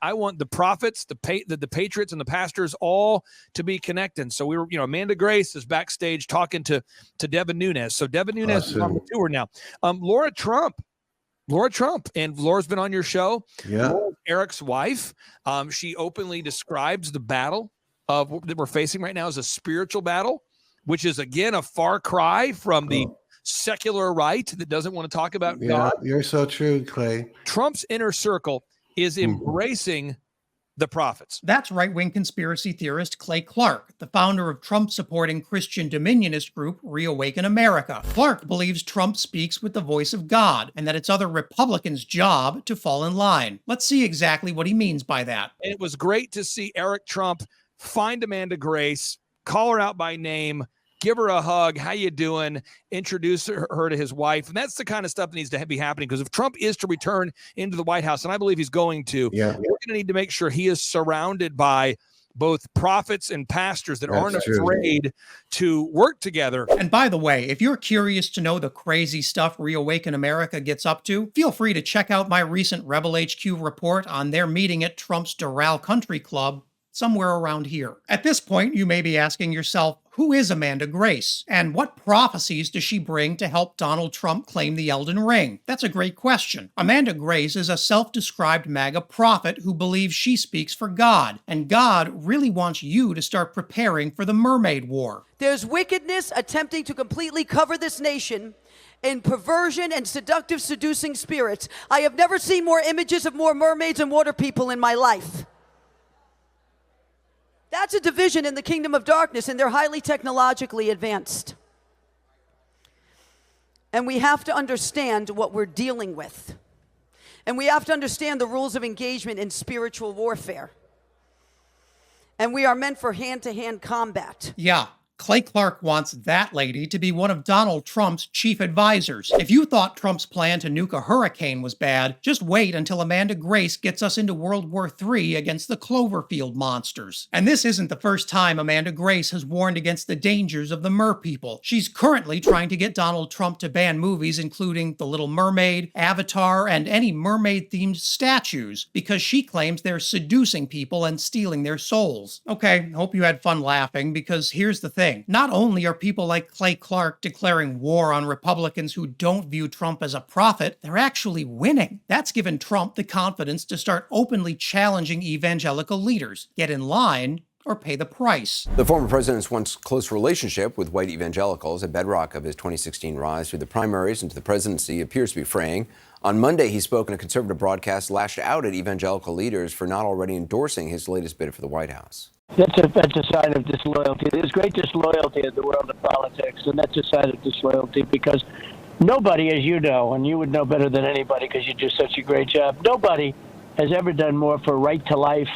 I want the prophets, the patriots, and the pastors all to be connected. So we were, Amanda Grace is backstage talking to Devin Nunes. So Devin Nunes is on the tour now. Laura Trump, and Laura's been on your show. Yeah. Laura's Eric's wife. She openly describes the battle that we're facing right now as a spiritual battle, which is, again, a far cry from the secular right that doesn't want to talk about God. You're so true, Clay. Trump's inner circle is embracing the prophets. That's right-wing conspiracy theorist Clay Clark, the founder of Trump-supporting Christian dominionist group ReAwaken America. Clark believes Trump speaks with the voice of God, and that it's other Republicans' job to fall in line. Let's see exactly what he means by that. And it was great to see Eric Trump find Amanda Grace, call her out by name, give her a hug. How you doing? Introduce her to his wife. And that's the kind of stuff that needs to be happening, because if Trump is to return into the White House, and I believe he's going to, we're going to need to make sure he is surrounded by both prophets and pastors that aren't afraid to work together. And by the way, if you're curious to know the crazy stuff ReAwaken America gets up to, feel free to check out my recent Rebel HQ report on their meeting at Trump's Doral Country Club, somewhere around here. At this point, you may be asking yourself, who is Amanda Grace? And what prophecies does she bring to help Donald Trump claim the Elden Ring? That's a great question. Amanda Grace is a self-described MAGA prophet who believes she speaks for God, and God really wants you to start preparing for the Mermaid War. There's wickedness attempting to completely cover this nation in perversion and seductive, seducing spirits. I have never seen more images of more mermaids and water people in my life. That's a division in the kingdom of darkness, and they're highly technologically advanced. And we have to understand what we're dealing with. And we have to understand the rules of engagement in spiritual warfare. And we are meant for hand-to-hand combat. Yeah. Clay Clark wants that lady to be one of Donald Trump's chief advisors. If you thought Trump's plan to nuke a hurricane was bad, just wait until Amanda Grace gets us into World War III against the Cloverfield monsters. And this isn't the first time Amanda Grace has warned against the dangers of the mer people. She's currently trying to get Donald Trump to ban movies including The Little Mermaid, Avatar, and any mermaid-themed statues, because she claims they're seducing people and stealing their souls. Okay, hope you had fun laughing, because here's the thing. Not only are people like Clay Clark declaring war on Republicans who don't view Trump as a prophet, they're actually winning. That's given Trump the confidence to start openly challenging evangelical leaders. Get in line or pay the price. The former president's once close relationship with white evangelicals, a bedrock of his 2016 rise through the primaries into the presidency, appears to be fraying. On Monday, he spoke in a conservative broadcast, lashed out at evangelical leaders for not already endorsing his latest bid for the White House. That's a sign of disloyalty. There's great disloyalty in the world of politics, and that's a sign of disloyalty because nobody, as you know, and you would know better than anybody because you do such a great job, nobody has ever done more for right to life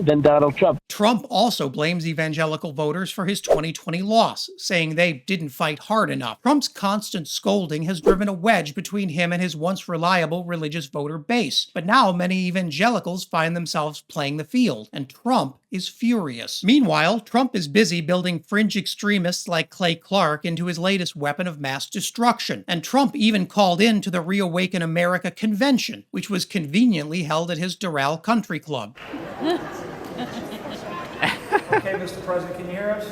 than Donald Trump. Trump also blames evangelical voters for his 2020 loss, saying they didn't fight hard enough. Trump's constant scolding has driven a wedge between him and his once reliable religious voter base. But now many evangelicals find themselves playing the field, and Trump is furious. Meanwhile, Trump is busy building fringe extremists like Clay Clark into his latest weapon of mass destruction. And Trump even called in to the ReAwaken America convention, which was conveniently held at his Doral Country Club. Okay, Mr. President, can you hear us?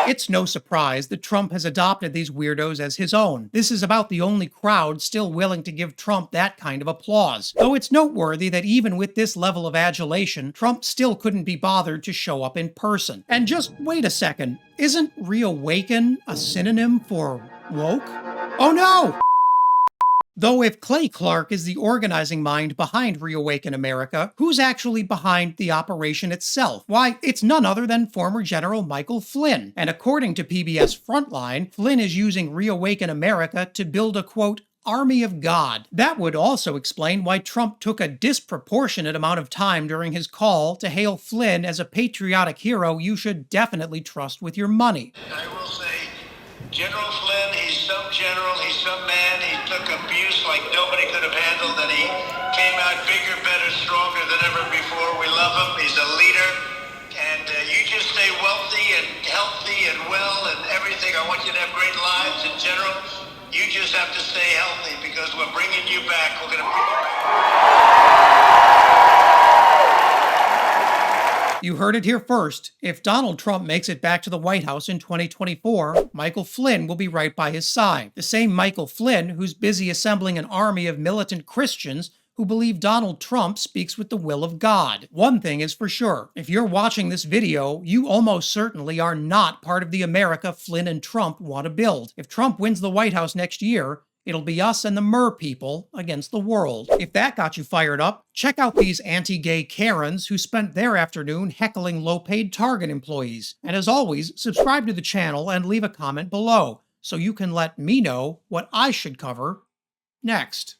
It's no surprise that Trump has adopted these weirdos as his own. This is about the only crowd still willing to give Trump that kind of applause. Though it's noteworthy that even with this level of adulation, Trump still couldn't be bothered to show up in person. And just wait a second, isn't reawaken a synonym for woke? Oh no! Though if Clay Clark is the organizing mind behind ReAwaken America, who's actually behind the operation itself? Why, it's none other than former General Michael Flynn. And according to PBS Frontline, Flynn is using ReAwaken America to build a, quote, army of God. That would also explain why Trump took a disproportionate amount of time during his call to hail Flynn as a patriotic hero you should definitely trust with your money. I will say, General Flynn, he's some general, he's some man, he took abuse like nobody could have handled, and he came out bigger, better, stronger than ever before. We love him, he's a leader, everything. I want you to have great lives in general. You just have to stay healthy because we're bringing you back. We're going to bring you back. You heard it here first. If Donald Trump makes it back to the White House in 2024, Michael Flynn will be right by his side. The same Michael Flynn who's busy assembling an army of militant Christians who believe Donald Trump speaks with the will of God. One thing is for sure, if you're watching this video, you almost certainly are not part of the America Flynn and Trump want to build. If Trump wins the White House next year, it'll be us and the mer people against the world. If that got you fired up, check out these anti-gay Karens who spent their afternoon heckling low-paid Target employees. And as always, subscribe to the channel and leave a comment below so you can let me know what I should cover next.